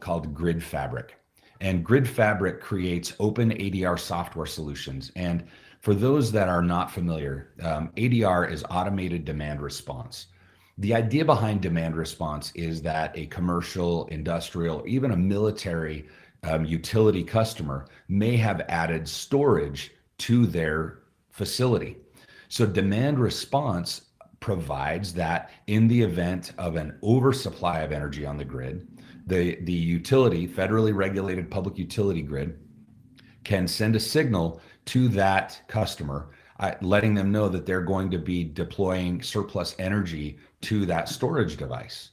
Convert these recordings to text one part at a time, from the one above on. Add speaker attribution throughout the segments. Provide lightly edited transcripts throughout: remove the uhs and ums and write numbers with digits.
Speaker 1: called GridFabric. And GridFabric creates open ADR software solutions. And for those that are not familiar, ADR is automated demand response. The idea behind demand response is that a commercial, industrial, or even a military utility customer may have added storage to their facility. So demand response provides that in the event of an oversupply of energy on the grid, the utility, federally regulated public utility grid, can send a signal to that customer, letting them know that they're going to be deploying surplus energy to that storage device.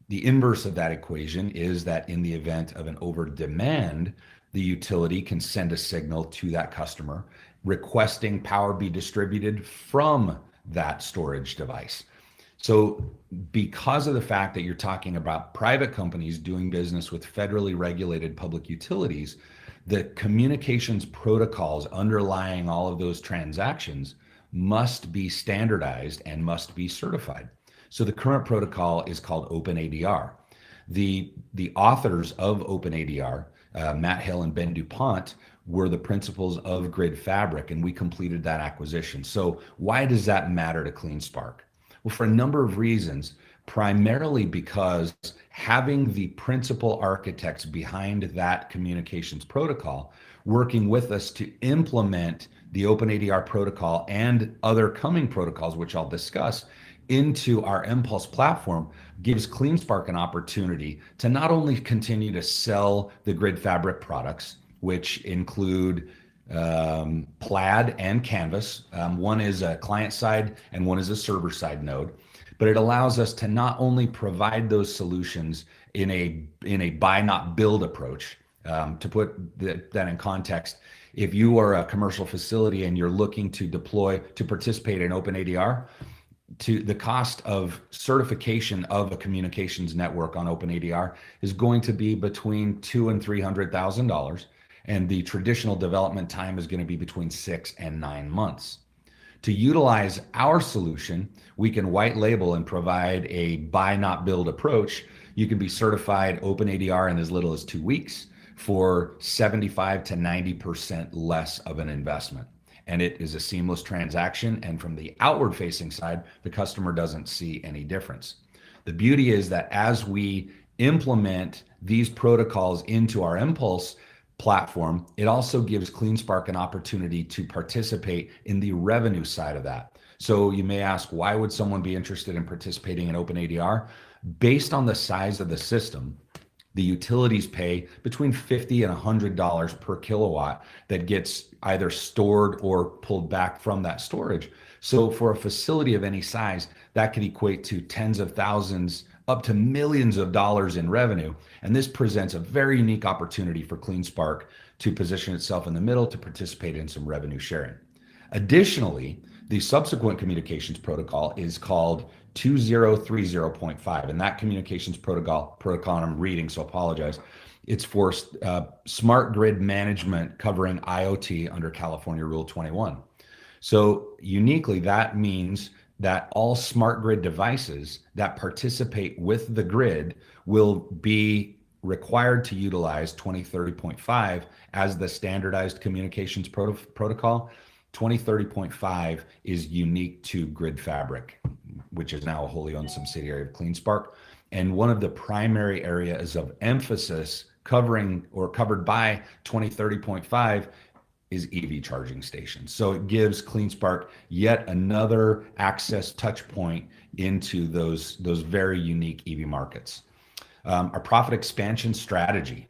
Speaker 1: The inverse of that equation is that in the event of an over demand, the utility can send a signal to that customer requesting power be distributed from that storage device. So because of the fact that you're talking about private companies doing business with federally regulated public utilities, the communications protocols underlying all of those transactions must be standardized and must be certified. So the current protocol is called OpenADR. The authors of OpenADR, Matt Hill and Ben DuPont, were the principals of GridFabric, and we completed that acquisition. So why does that matter to CleanSpark? Well, for a number of reasons, primarily because having the principal architects behind that communications protocol working with us to implement the OpenADR protocol and other coming protocols, which I'll discuss, into our Impulse platform gives CleanSpark an opportunity to not only continue to sell the GridFabric products, which include Plaid and Canvas. One is a client side and one is a server side node, but it allows us to not only provide those solutions in a buy not build approach. To put that in context, if you are a commercial facility and you're looking to participate in OpenADR, to the cost of certification of a communications network on OpenADR is going to be between $200,000 and $300,000, and the traditional development time is going to be between 6 and 9 months. To utilize our solution, we can white label and provide a buy not build approach. You can be certified OpenADR in as little as 2 weeks for 75 to 90% less of an investment. And it is a seamless transaction. And from the outward facing side, the customer doesn't see any difference. The beauty is that as we implement these protocols into our Impulse platform, it also gives CleanSpark an opportunity to participate in the revenue side of that. So you may ask, why would someone be interested in participating in OpenADR? Based on the size of the system, the utilities pay between $50 and $100 per kilowatt that gets either stored or pulled back from that storage. So for a facility of any size, that could equate to tens of thousands up to millions of dollars in revenue. And this presents a very unique opportunity for CleanSpark to position itself in the middle to participate in some revenue sharing. Additionally, the subsequent communications protocol is called 2030.5, and that communications protocol I'm reading, so apologize. It's for smart grid management covering IoT under California Rule 21. So uniquely, that means that all smart grid devices that participate with the grid will be required to utilize 2030.5 as the standardized communications protocol. 2030.5 is unique to GridFabric, which is now a wholly owned subsidiary of CleanSpark. And one of the primary areas of emphasis covered by 2030.5 is EV charging stations. So it gives CleanSpark yet another access touch point into those very unique EV markets. Our profit expansion strategy.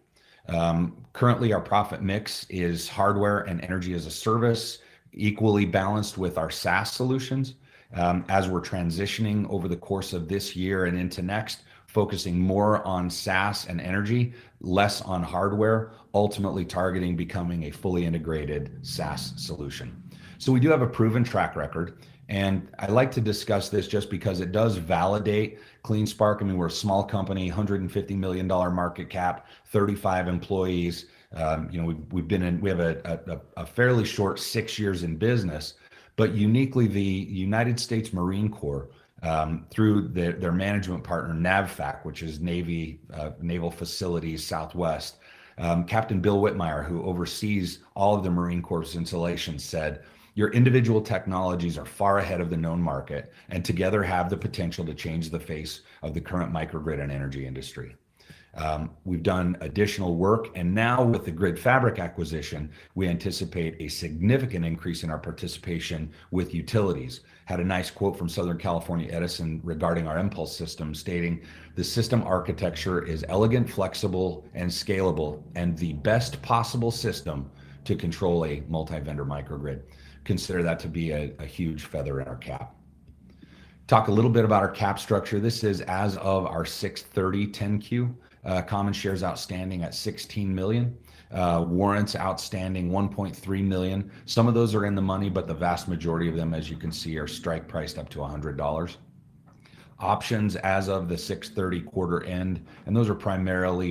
Speaker 1: Currently, our profit mix is hardware and energy as a service, equally balanced with our SaaS solutions. As we're transitioning over the course of this year and into next, focusing more on SaaS and energy, less on hardware, ultimately targeting becoming a fully integrated SaaS solution. So we do have a proven track record, and I like to discuss this just because it does validate CleanSpark. I mean, we're a small company, $150 million market cap, 35 employees. We have a fairly short 6 years in business, but uniquely the United States Marine Corps through their management partner, NAVFAC, which is Naval Facilities Southwest. Captain Bill Whitmire, who oversees all of the Marine Corps installations, said, "Your individual technologies are far ahead of the known market and together have the potential to change the face of the current microgrid and energy industry." We've done additional work, and now with the GridFabric acquisition, we anticipate a significant increase in our participation with utilities. Had a nice quote from Southern California Edison regarding our impulse system, stating, "The system architecture is elegant, flexible, and scalable, and the best possible system to control a multi-vendor microgrid." Consider that to be a huge feather in our cap. Talk a little bit about our cap structure. This is as of our 6/30 10Q. Common shares outstanding at 16 million. Warrants outstanding 1.3 million. Some of those are in the money, but the vast majority of them, as you can see, are strike priced up to $100. Options as of the 6/30 quarter end, and those are primarily